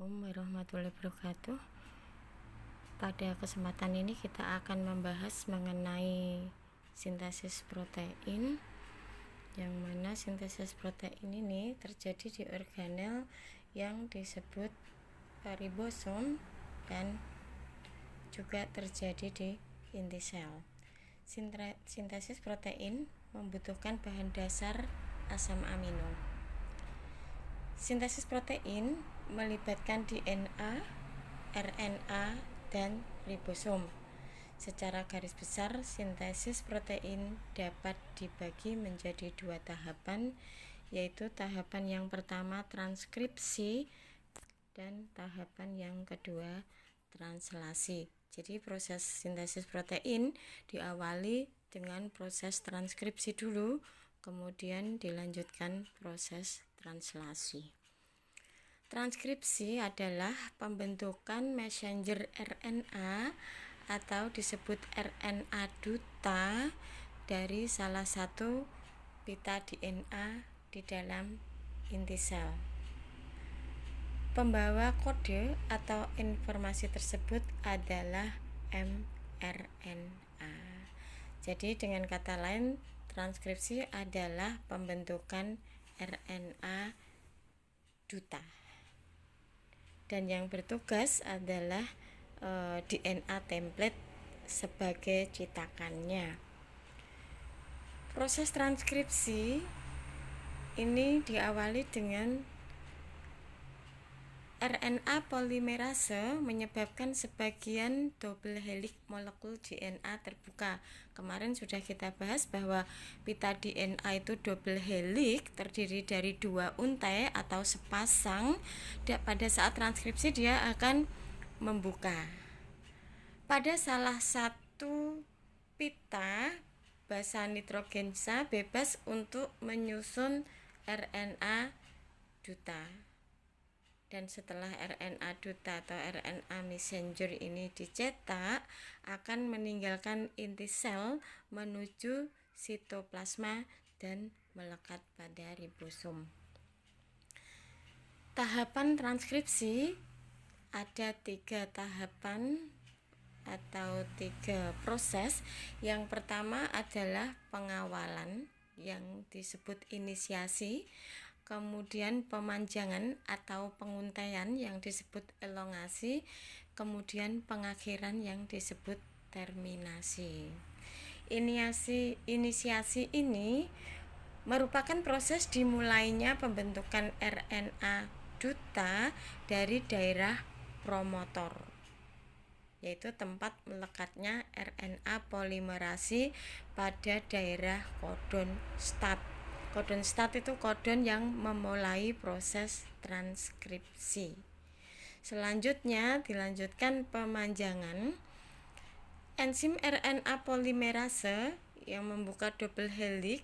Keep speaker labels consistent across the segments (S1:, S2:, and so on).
S1: Assalamualaikum warahmatullahi wabarakatuh. Pada kesempatan ini kita akan membahas mengenai sintesis protein, yang mana sintesis protein ini terjadi di organel yang disebut ribosom dan juga terjadi di inti sel. Sintesis protein membutuhkan bahan dasar asam amino. Sintesis protein melibatkan DNA, RNA, dan ribosom. Secara garis besar, sintesis protein dapat dibagi menjadi dua tahapan, yaitu tahapan yang pertama transkripsi dan tahapan yang kedua translasi. Jadi proses sintesis protein diawali dengan proses transkripsi dulu, kemudian dilanjutkan proses translasi. Transkripsi adalah pembentukan messenger RNA atau disebut RNA duta dari salah satu pita DNA di dalam inti sel. Pembawa kode atau informasi tersebut adalah mRNA. Jadi dengan kata lain, transkripsi adalah pembentukan RNA duta. Dan yang bertugas adalah DNA template sebagai cetakannya. Proses transkripsi ini diawali dengan RNA polimerase menyebabkan sebagian double helix molekul DNA terbuka. Kemarin sudah kita bahas bahwa pita DNA itu double helix, terdiri dari dua untai atau sepasang. Pada saat transkripsi dia akan membuka. Pada salah satu pita, basa nitrogensa bebas untuk menyusun RNA duta. Dan setelah RNA duta atau RNA messenger ini dicetak, akan meninggalkan inti sel menuju sitoplasma dan melekat pada ribosom. Tahapan transkripsi ada 3 tahapan atau 3 proses. Yang pertama adalah pengawalan yang disebut inisiasi, kemudian pemanjangan atau penguntaian yang disebut elongasi, kemudian pengakhiran yang disebut terminasi. Inisiasi ini merupakan proses dimulainya pembentukan RNA duta dari daerah promotor, yaitu tempat melekatnya RNA polimerase pada daerah kodon start. Kodon start itu kodon yang memulai proses transkripsi. Selanjutnya dilanjutkan pemanjangan. Enzim RNA polimerase yang membuka double helix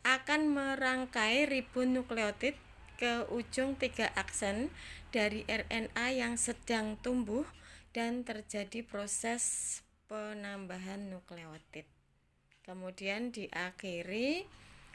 S1: akan merangkai ribonukleotid ke ujung 3 aksen dari RNA yang sedang tumbuh dan terjadi proses penambahan nukleotid. Kemudian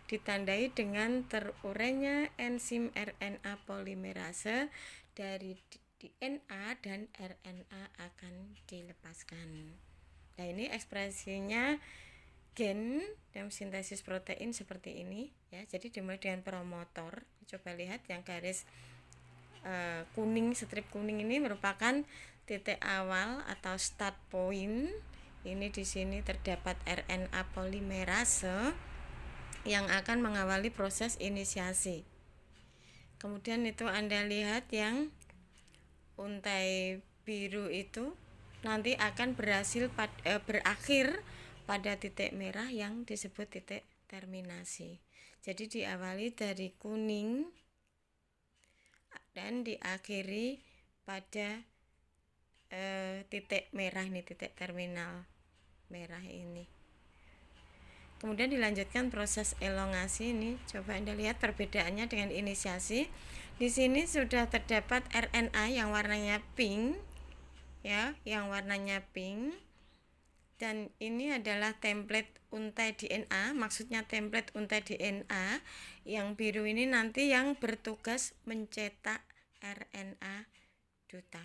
S1: ditandai dengan terurainya enzim RNA polimerase dari DNA dan RNA akan dilepaskan. Nah, ini ekspresinya gen dalam sintesis protein seperti ini ya. Jadi dimulai dengan promotor. Coba lihat yang garis kuning, strip kuning ini merupakan titik awal atau start point. Ini di sini terdapat RNA polimerase yang akan mengawali proses inisiasi. Kemudian itu Anda lihat yang untai biru itu nanti akan berakhir pada titik merah yang disebut titik terminasi. Jadi diawali dari kuning dan diakhiri pada titik merah ini, titik terminal merah ini. Kemudian dilanjutkan proses elongasi ini. Coba Anda lihat perbedaannya dengan inisiasi. Di sini sudah terdapat RNA yang warnanya pink ya, yang warnanya pink. Dan ini adalah template untai DNA, maksudnya template untai DNA. Yang biru ini nanti yang bertugas mencetak RNA duta.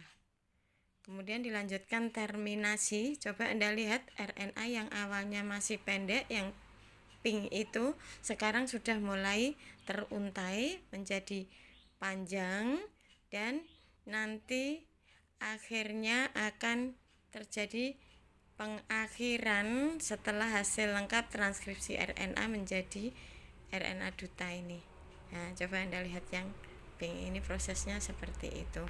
S1: Kemudian dilanjutkan terminasi. Coba Anda lihat RNA yang awalnya masih pendek, yang pink itu sekarang sudah mulai teruntai menjadi panjang, dan nanti akhirnya akan terjadi pengakhiran setelah hasil lengkap transkripsi RNA menjadi RNA duta ini. Nah, coba Anda lihat yang pink ini, prosesnya seperti itu.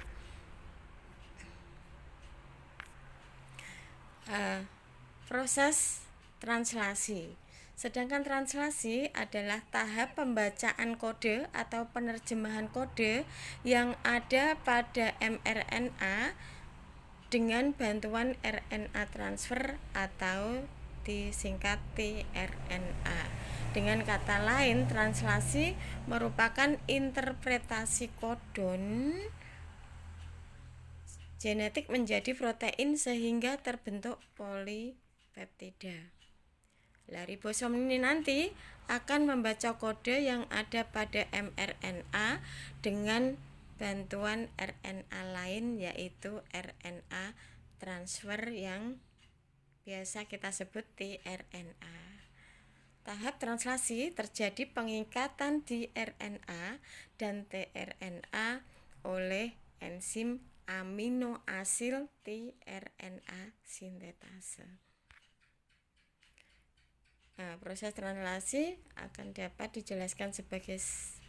S1: Proses translasi. Sedangkan translasi adalah tahap pembacaan kode atau penerjemahan kode yang ada pada mRNA dengan bantuan RNA transfer atau disingkat tRNA. Dengan kata lain, translasi merupakan interpretasi kodon genetik menjadi protein sehingga terbentuk polipeptida. Ribosom ini nanti akan membaca kode yang ada pada mRNA dengan bantuan RNA lain, yaitu RNA transfer yang biasa kita sebut tRNA. Tahap translasi terjadi pengikatan di RNA dan tRNA oleh enzim aminoasil tRNA sintetase. Nah, proses translasi akan dapat dijelaskan sebagai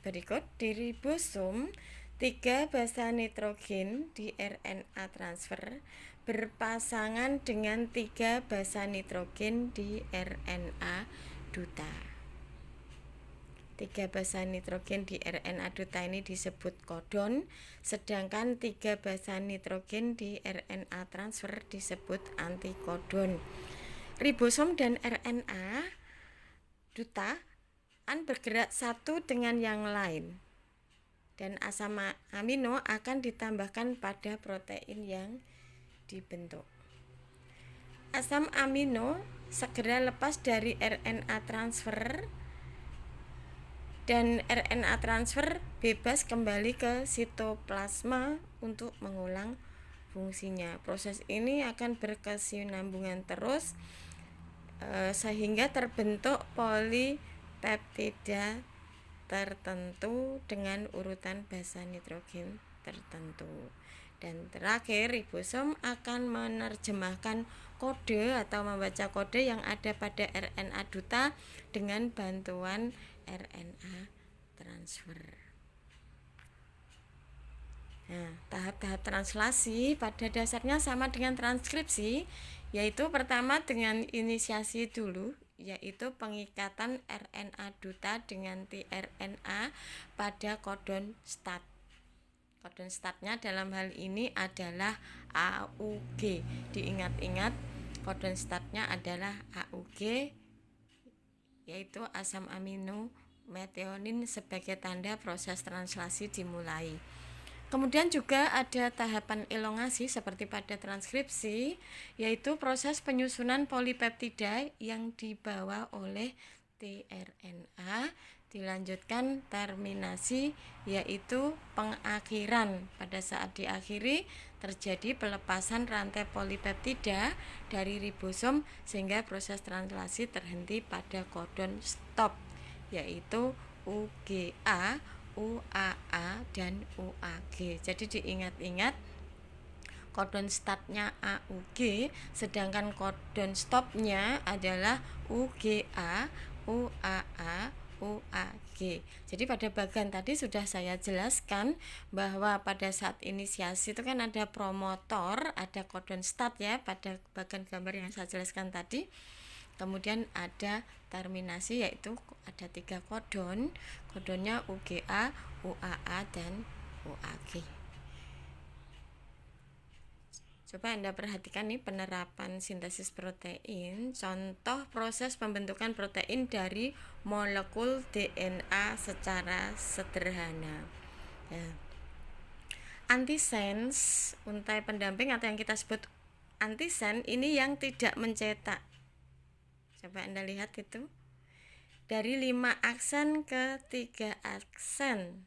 S1: berikut. Di ribosom, 3 basa nitrogen di RNA transfer berpasangan dengan 3 basa nitrogen di RNA duta. 3 basa nitrogen di RNA duta ini disebut kodon, sedangkan 3 basa nitrogen di RNA transfer disebut antikodon. Ribosom dan RNA duta akan bergerak satu dengan yang lain, dan asam amino akan ditambahkan pada protein yang dibentuk. Asam amino segera lepas dari RNA transfer, dan RNA transfer bebas kembali ke sitoplasma untuk mengulang fungsinya. Proses ini akan berkesinambungan terus sehingga terbentuk polipeptida tertentu dengan urutan basa nitrogen tertentu. Dan terakhir, ribosom akan menerjemahkan kode atau membaca kode yang ada pada RNA duta dengan bantuan RNA transfer. Nah, tahap-tahap translasi pada dasarnya sama dengan transkripsi, yaitu pertama dengan inisiasi dulu, yaitu pengikatan RNA duta dengan tRNA pada kodon start. Kodon startnya dalam hal ini adalah AUG. Diingat-ingat, kodon startnya adalah AUG, yaitu asam amino metionin sebagai tanda proses translasi dimulai. Kemudian juga ada tahapan elongasi seperti pada transkripsi, yaitu proses penyusunan polipeptida yang dibawa oleh tRNA. Dilanjutkan terminasi, yaitu pengakhiran. Pada saat diakhiri terjadi pelepasan rantai polipeptida dari ribosom sehingga proses translasi terhenti pada kodon stop, yaitu UGA, UAA, dan UAG. Jadi diingat-ingat, kodon startnya AUG, sedangkan kodon stopnya adalah UGA, UAA, UAG. Jadi pada bagian tadi sudah saya jelaskan bahwa pada saat inisiasi itu kan ada promotor, ada kodon start ya pada bagian gambar yang saya jelaskan tadi. Kemudian ada terminasi, yaitu ada 3 kodon. Kodonnya UGA, UAA, dan UAG. Coba Anda perhatikan nih penerapan sintesis protein. Contoh proses pembentukan protein dari molekul DNA secara sederhana. Ya. Antisens, untai pendamping atau yang kita sebut antisen, ini yang tidak mencetak. Coba Anda lihat itu. Dari 5 aksen ke 3 aksen.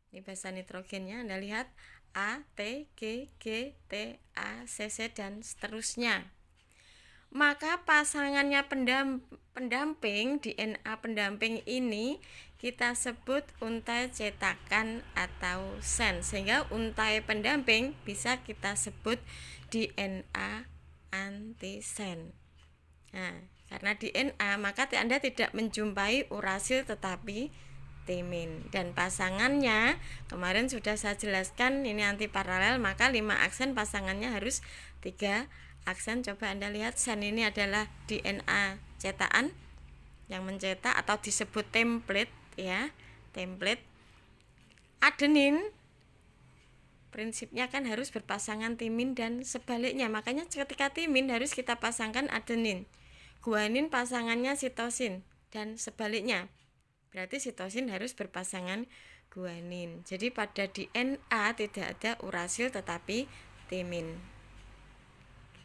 S1: Ini basa nitrogennya, Anda lihat A, T, G, G, T, A, C, C, dan seterusnya. Maka pasangannya pendamping, DNA pendamping ini kita sebut untai cetakan atau sen, sehingga untai pendamping bisa kita sebut DNA antisen. Nah, karena DNA maka Anda tidak menjumpai urasil tetapi timin, dan pasangannya kemarin sudah saya jelaskan ini antiparalel, maka 5 aksen pasangannya harus 3 aksen. Coba Anda lihat, sen ini adalah DNA cetakan yang mencetak atau disebut template ya, template. Adenin prinsipnya kan harus berpasangan timin dan sebaliknya, makanya ketika timin harus kita pasangkan adenin. Guanin pasangannya sitosin dan sebaliknya. Berarti sitosin harus berpasangan guanin. Jadi pada DNA tidak ada urasil tetapi timin.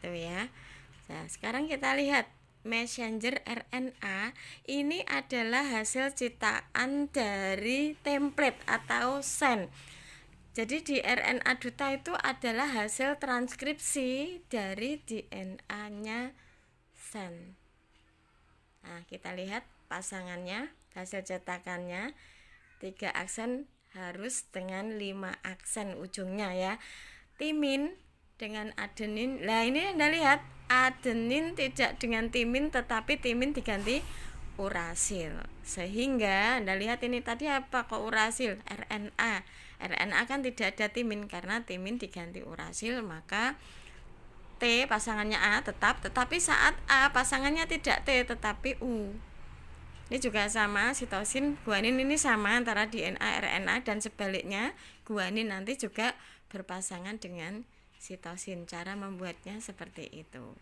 S1: Gitu ya. Nah, sekarang kita lihat messenger RNA ini adalah hasil ciptaan dari template atau sen. Jadi di RNA duta itu adalah hasil transkripsi dari DNA-nya sen. Nah, kita lihat pasangannya, hasil cetakannya 3 aksen harus dengan 5 aksen ujungnya ya. Timin dengan adenin. Nah, ini Anda lihat, adenin tidak dengan timin tetapi timin diganti urasil. Sehingga Anda lihat ini tadi apa kok urasil? RNA. RNA kan tidak ada timin karena timin diganti urasil, maka T pasangannya A tetap, tetapi saat A pasangannya tidak T tetapi U. Ini juga sama, sitosin guanin ini sama antara DNA RNA dan sebaliknya, guanin nanti juga berpasangan dengan sitosin. Cara membuatnya seperti itu.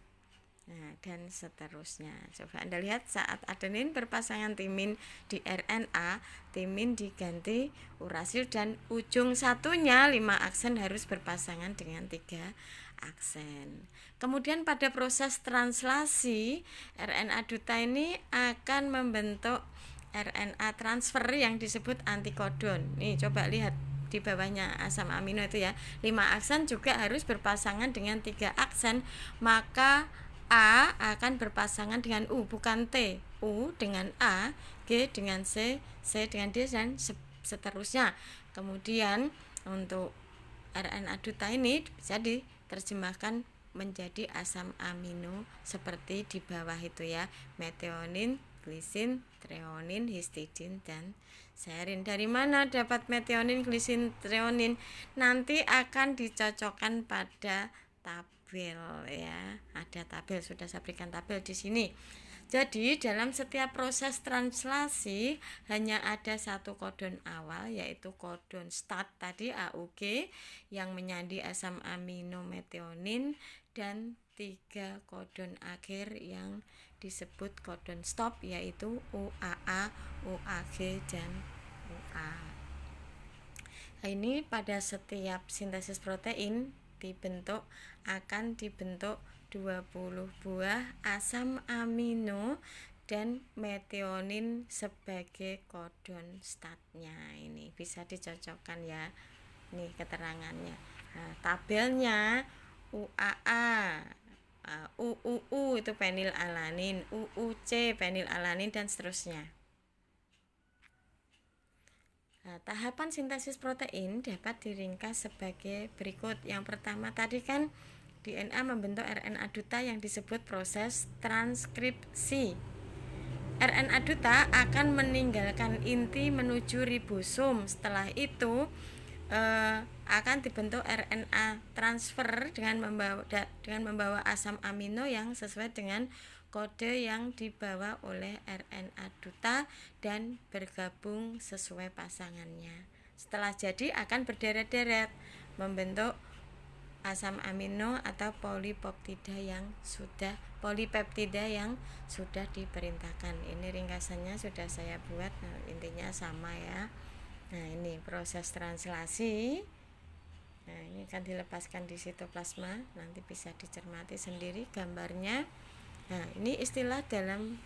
S1: Nah, dan seterusnya. Coba Anda lihat, saat adenin berpasangan timin di RNA, timin diganti urasil dan ujung satunya 5 aksen harus berpasangan dengan 3 aksen. Kemudian pada proses translasi, RNA duta ini akan membentuk RNA transfer yang disebut antikodon. Nih, coba lihat di bawahnya asam amino itu ya. 5 aksen juga harus berpasangan dengan 3 aksen, maka A akan berpasangan dengan U, bukan T. U dengan A, G dengan C, C dengan D, dan seterusnya. Kemudian untuk RNA duta ini bisa diterjemahkan menjadi asam amino seperti di bawah itu ya, metionin, glisin, treonin, histidin, dan serin. Dari mana dapat metionin, glisin, treonin? Nanti akan dicocokkan pada tabel ya. Ada tabel, sudah saya berikan tabel di sini. Jadi dalam setiap proses translasi hanya ada satu kodon awal, yaitu kodon start tadi AUG yang menyandi asam amino metionin, dan 3 kodon akhir yang disebut kodon stop, yaitu UAA, UAG, dan UA. Nah, ini pada setiap sintesis protein akan dibentuk 20 buah asam amino dan metionin sebagai kodon startnya. Ini bisa dicocokkan ya, ini keterangannya. Nah, tabelnya UAA, UUU itu penilalanin, UUC penilalanin, dan seterusnya. Nah, tahapan sintesis protein dapat diringkas sebagai berikut. Yang pertama tadi kan DNA membentuk RNA duta yang disebut proses transkripsi. RNA duta akan meninggalkan inti menuju ribosom. Setelah itu akan dibentuk RNA transfer dengan membawa asam amino yang sesuai dengan kode yang dibawa oleh RNA duta dan bergabung sesuai pasangannya. Setelah jadi akan berderet-deret membentuk asam amino atau polipeptida yang sudah diperintahkan. Ini ringkasannya sudah saya buat, nah, intinya sama ya. Nah, ini proses translasi. Nah, ini akan dilepaskan di sitoplasma, nanti bisa dicermati sendiri gambarnya. Nah, ini istilah dalam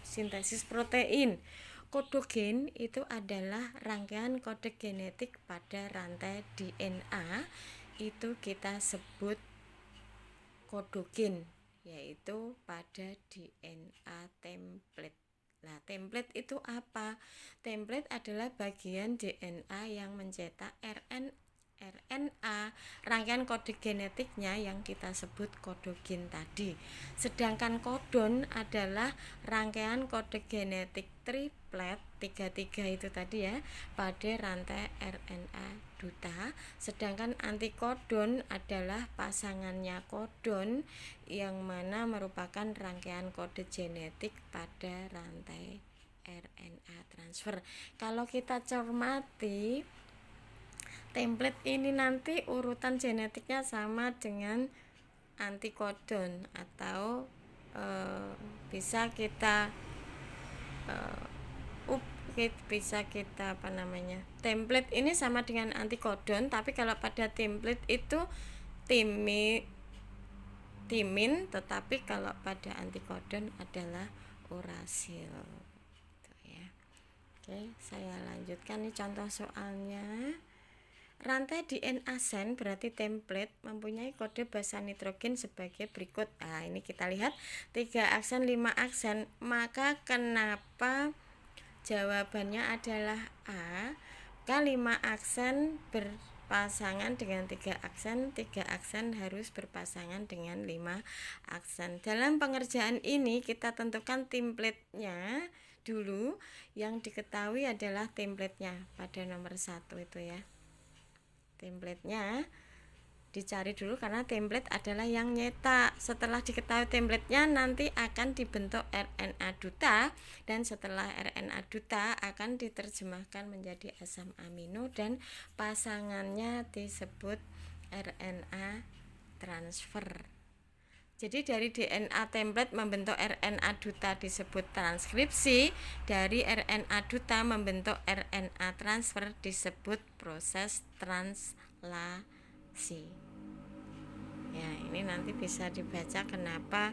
S1: sintesis protein. Kodogen itu adalah rangkaian kode genetik pada rantai DNA, itu kita sebut kodogen, yaitu pada DNA template. Nah, template itu apa? Template adalah bagian DNA yang mencetak RNA, rangkaian kode genetiknya yang kita sebut kodogen tadi. Sedangkan kodon adalah rangkaian kode genetik triplet, tiga itu tadi ya, pada rantai RNA duta. Sedangkan antikodon adalah pasangannya kodon yang mana merupakan rangkaian kode genetik pada rantai RNA transfer. Kalau kita cermati template ini nanti urutan genetiknya sama dengan antikodon, atau bisa kita template ini sama dengan antikodon, tapi kalau pada template itu timin, tetapi kalau pada antikodon adalah urasil gitu ya. Oke, saya lanjutkan nih contoh soalnya. Rantai DNA sen berarti template mempunyai kode basa nitrogen sebagai berikut. Nah, ini kita lihat 3 aksen 5 aksen. Maka kenapa jawabannya adalah A? Maka 5 aksen berpasangan dengan 3 aksen, 3 aksen harus berpasangan dengan 5 aksen. Dalam pengerjaan ini kita tentukan template-nya dulu. Yang diketahui adalah template-nya pada nomor 1 itu ya. Template-nya dicari dulu karena template adalah yang nyetak. Setelah diketahui template-nya nanti akan dibentuk RNA duta, dan setelah RNA duta akan diterjemahkan menjadi asam amino dan pasangannya disebut RNA transfer. Jadi dari DNA template membentuk RNA duta disebut transkripsi, dari RNA duta membentuk RNA transfer disebut proses translasi. Ya, ini nanti bisa dibaca kenapa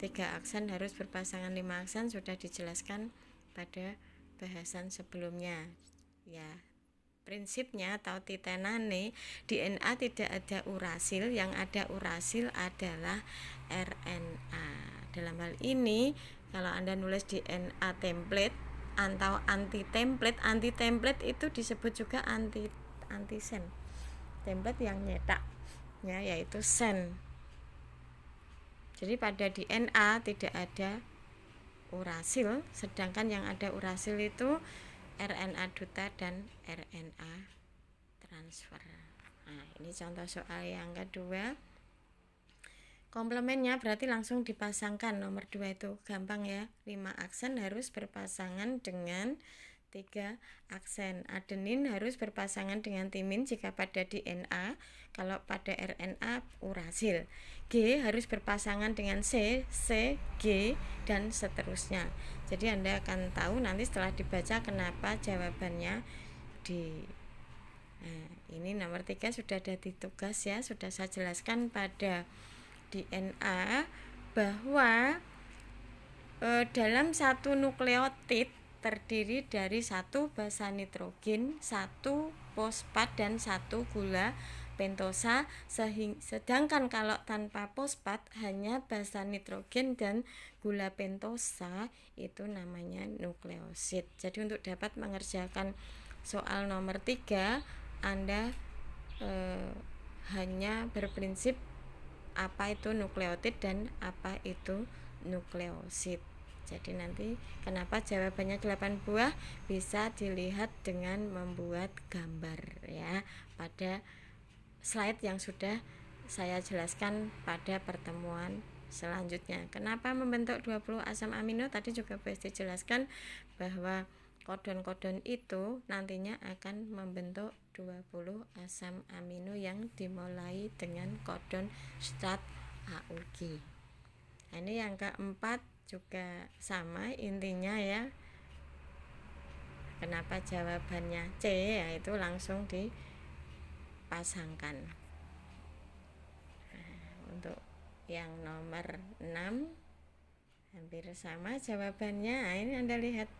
S1: 3 aksen harus berpasangan 5 aksen, sudah dijelaskan pada bahasan sebelumnya. Ya, prinsipnya atau titenane DNA tidak ada urasil, yang ada urasil adalah RNA. Dalam hal ini kalau Anda nulis DNA template atau anti template itu disebut juga anti-sen. Template yang nyetaknya yaitu sen. Jadi pada DNA tidak ada urasil, sedangkan yang ada urasil itu RNA duta dan RNA transfer. Nah, ini contoh soal yang kedua. Komplemennya berarti langsung dipasangkan. Nomor 2 itu gampang ya. 5 aksen harus berpasangan dengan 3 aksen. Adenin harus berpasangan dengan timin jika pada DNA. Kalau pada RNA urasil. G harus berpasangan dengan C, G, dan seterusnya. Jadi Anda akan tahu nanti setelah dibaca kenapa jawabannya di. Nah, ini nomor 3 sudah ada di tugas ya. Sudah saya jelaskan pada DNA bahwa dalam satu nukleotid terdiri dari 1 basa nitrogen, 1 fosfat, dan 1 gula pentosa. Sedangkan kalau tanpa fosfat hanya basa nitrogen dan gula pentosa, itu namanya nukleosid. Jadi untuk dapat mengerjakan soal nomor 3 Anda hanya berprinsip apa itu nukleotid dan apa itu nukleosid. Jadi nanti kenapa jawabannya 8 buah bisa dilihat dengan membuat gambar ya pada slide yang sudah saya jelaskan pada pertemuan selanjutnya. Kenapa membentuk 20 asam amino? Tadi juga boleh dijelaskan bahwa kodon-kodon itu nantinya akan membentuk 20 asam amino yang dimulai dengan kodon start AUG. Nah, ini yang keempat juga sama intinya ya. Kenapa jawabannya C? Yaitu langsung dipasangkan. Nah, untuk yang nomor 6 hampir sama jawabannya. Nah, ini Anda lihat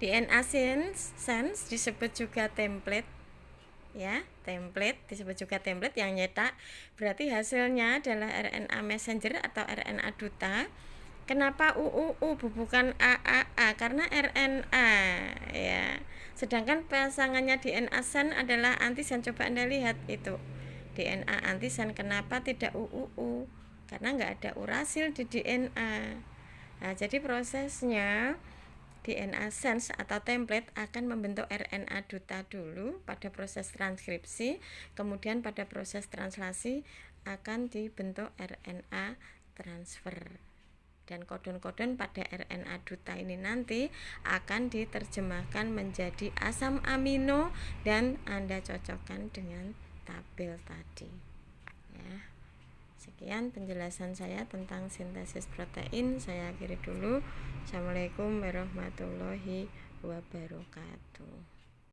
S1: DNA sense disebut juga template ya, template disebut juga template yang nyetak, berarti hasilnya adalah RNA messenger atau RNA duta. Kenapa UUU bukan AAA? Karena RNA ya. Sedangkan pasangannya DNA sen adalah antisen. Coba Anda lihat itu DNA antisen, kenapa tidak UUU? Karena nggak ada urasil di DNA. Nah, jadi prosesnya DNA sense atau template akan membentuk RNA duta dulu pada proses transkripsi, kemudian pada proses translasi akan dibentuk RNA transfer. Dan kodon-kodon pada RNA duta ini nanti akan diterjemahkan menjadi asam amino dan Anda cocokkan dengan tabel tadi. Ya. Sekian penjelasan saya tentang sintesis protein. Saya akhiri dulu. Assalamualaikum warahmatullahi wabarakatuh.